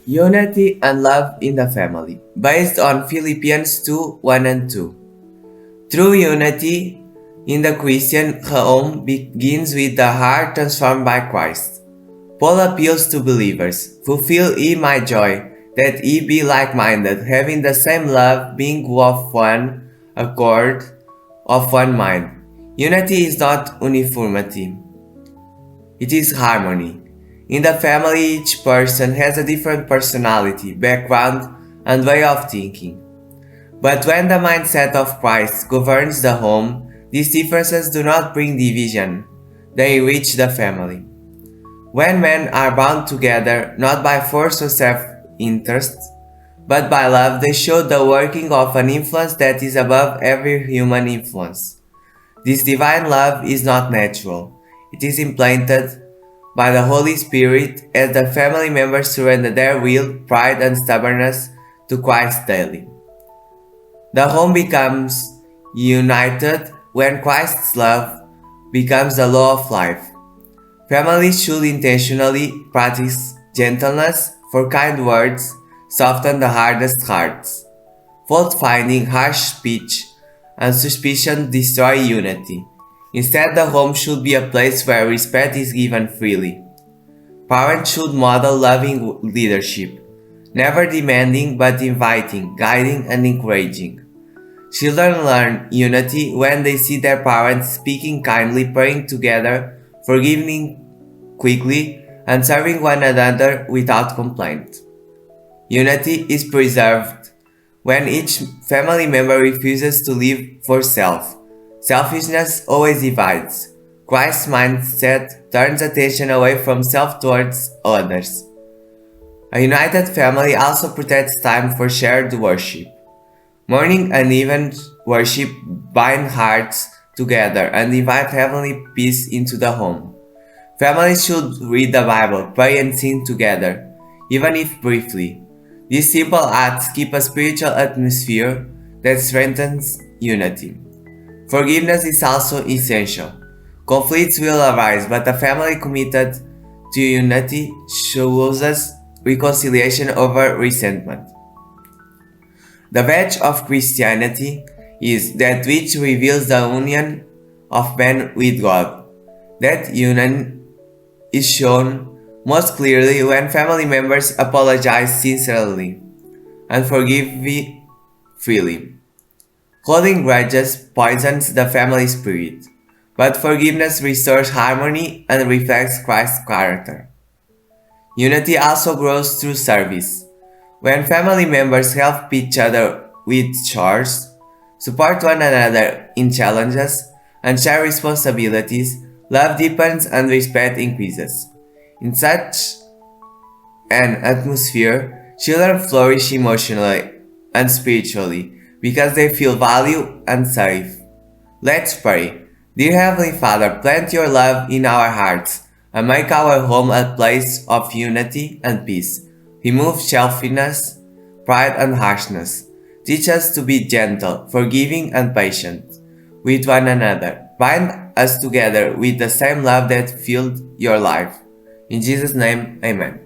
Unity and love in the family, based on Philippians 2 1 and 2. True unity in the Christian home begins with the heart transformed by Christ. Paul appeals to believers, fulfill ye my joy, that ye be like-minded, having the same love, being of one accord, of one mind. Unity is not uniformity, it is harmony. In the family, each person has a different personality, background, and way of thinking. But when the mindset of Christ governs the home, these differences do not bring division, they enrich the family. When men are bound together, not by force or self-interest, but by love, they show the working of an influence that is above every human influence. This divine love is not natural. It is implanted by the Holy Spirit as the family members surrender their will, pride, and stubbornness to Christ daily. The home becomes united when Christ's love becomes the law of life. Families should intentionally practice gentleness, for kind words soften the hardest hearts. Fault-finding, harsh speech, and suspicion destroy unity. Instead, the home should be a place where respect is given freely. Parents should model loving leadership, never demanding but inviting, guiding, and encouraging. Children learn unity when they see their parents speaking kindly, praying together, forgiving quickly, and serving one another without complaint. Unity is preserved when each family member refuses to live for self. Selfishness always divides. Christ's mindset turns attention away from self towards others. A united family also protects time for shared worship. Morning and evening worship bind hearts together and invite heavenly peace into the home. Families should read the Bible, pray, and sing together, even if briefly. These simple acts keep a spiritual atmosphere that strengthens unity. Forgiveness is also essential. Conflicts will arise, but a family committed to unity chooses reconciliation over resentment. The badge of Christianity is that which reveals the union of man with God. That union is shown most clearly when family members apologize sincerely and forgive freely. Holding grudges poisons the family spirit, but forgiveness restores harmony and reflects Christ's character. Unity also grows through service. When family members help each other with chores, support one another in challenges, and share responsibilities, love deepens and respect increases. In such an atmosphere, children flourish emotionally and spiritually because they feel valued and safe. Let's pray. Dear Heavenly Father, plant your love in our hearts and make our home a place of unity and peace. Remove selfishness, pride, and harshness. Teach us to be gentle, forgiving, and patient with one another. Bind us together with the same love that filled your life. In Jesus' name, amen.